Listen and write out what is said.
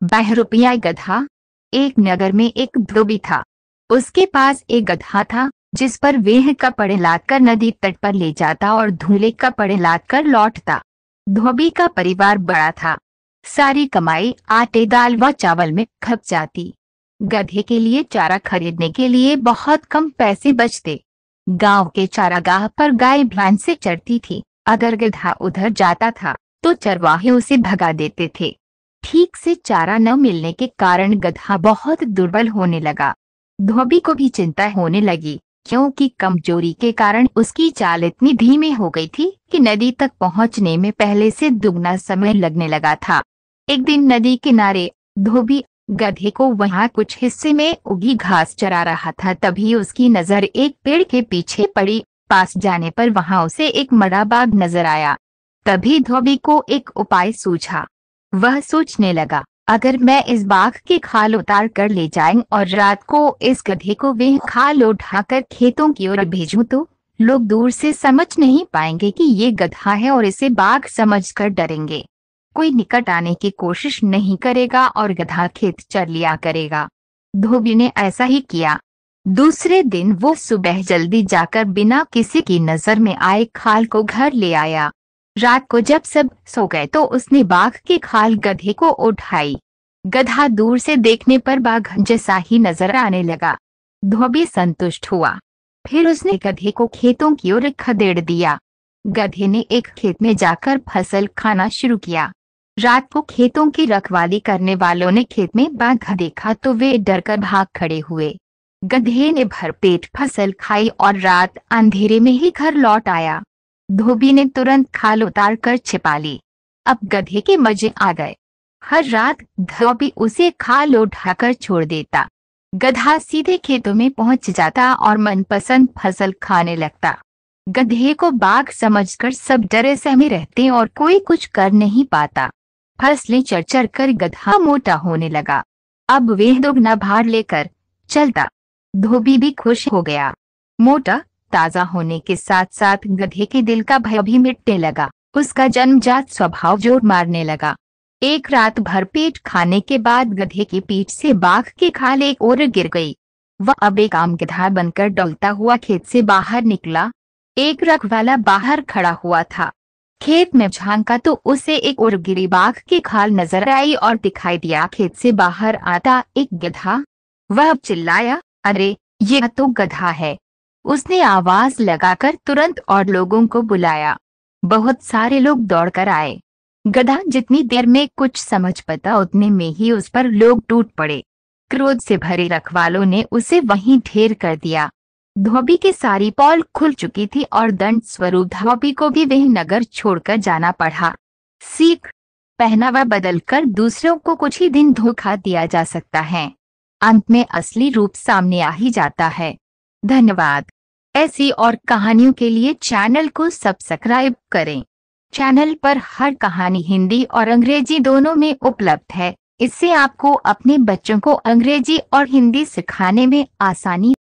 बहरूपिया गधा। एक नगर में एक धोबी था। उसके पास एक गधा था जिस पर वह कपड़े लादकर नदी तट पर ले जाता और धुले कपड़े लादकर लौटता। धोबी का परिवार बड़ा था। सारी कमाई आटे दाल व चावल में खप जाती। गधे के लिए चारा खरीदने के लिए बहुत कम पैसे बचते। गांव के चारागाह पर गाय भैंस से चरती थी। अगर गधा उधर जाता था तो चरवाहे उसे भगा देते थे। ठीक से चारा न मिलने के कारण गधा बहुत दुर्बल होने लगा। धोबी को भी चिंता होने लगी, क्योंकि कमजोरी के कारण उसकी चाल इतनी धीमी हो गई थी कि नदी तक पहुंचने में पहले से दुगना समय लगने लगा था। एक दिन नदी किनारे धोबी गधे को वहां कुछ हिस्से में उगी घास चरा रहा था। तभी उसकी नजर एक पेड़ के पीछे पड़ी। पास जाने पर वहां उसे एक मरा बाघ नजर आया। तभी धोबी को एक उपाय सूझा। वह सोचने लगा, अगर मैं इस बाघ की खाल उतार कर ले जाऊं और रात को इस गधे को वह खाल उठाकर खेतों की ओर भेजूं तो लोग दूर से समझ नहीं पाएंगे कि ये गधा है और इसे बाघ समझकर डरेंगे। कोई निकट आने की कोशिश नहीं करेगा और गधा खेत चर लिया करेगा। धोबी ने ऐसा ही किया। दूसरे दिन वो सुबह जल्दी जाकर बिना किसी की नजर में आए खाल को घर ले आया। रात को जब सब सो गए तो उसने बाघ की खाल गधे को उठाई। गधा दूर से देखने पर बाघ जैसा ही नजर आने लगा। धोबी संतुष्ट हुआ। फिर उसने गधे को खेतों की ओर खदेड़ दिया। गधे ने एक खेत में जाकर फसल खाना शुरू किया। रात को खेतों की रखवाली करने वालों ने खेत में बाघ देखा तो वे डरकर भाग खड़े हुए। गधे ने भरपेट फसल खाई और रात अंधेरे में ही घर लौट आया। धोबी ने तुरंत खाल उतार कर छिपा ली। अब गधे के मजे आ गए। हर रात धोबी उसे खाल उठाकर छोड़ देता। गधा सीधे खेतों में पहुंच जाता और मनपसंद फसल खाने लगता। गधे को बाघ समझकर सब डरे सहमे रहते और कोई कुछ कर नहीं पाता। फसलें चर चर कर गधा मोटा होने लगा। अब वह दुगना भार लेकर चलता। धोबी भी खुश हो गया। मोटा ताजा होने के साथ साथ गधे के दिल का भय भी मिटने लगा। उसका जन्मजात स्वभाव जोर मारने लगा। एक रात भरपेट खाने के बाद गधे की पीठ से बाघ की खाल एक ओर गिर गई। वह अब एक आम गधा बनकर डोलता हुआ खेत से बाहर निकला। एक रखवाला बाहर खड़ा हुआ था। खेत में झांका तो उसे एक ओर गिरी बाघ की खाल नजर आई और दिखाई दिया खेत से बाहर आता एक गधा। वह चिल्लाया, अरे यह तो गधा है। उसने आवाज लगाकर तुरंत और लोगों को बुलाया। बहुत सारे लोग दौड़कर आए। गधा जितनी देर में कुछ समझ पाता उतने में ही उस पर लोग टूट पड़े। क्रोध से भरे रखवालों ने उसे वहीं ढेर कर दिया। धोबी की सारी पोल खुल चुकी थी और दंड स्वरूप धोबी को भी वह नगर छोड़कर जाना पड़ा। सीख, पहनावा बदलकर दूसरों को कुछ ही दिन धोखा दिया जा सकता है, अंत में असली रूप सामने आ ही जाता है। धन्यवाद। ऐसी और कहानियों के लिए चैनल को सब्सक्राइब करें। चैनल पर हर कहानी हिंदी और अंग्रेजी दोनों में उपलब्ध है। इससे आपको अपने बच्चों को अंग्रेजी और हिंदी सिखाने में आसानी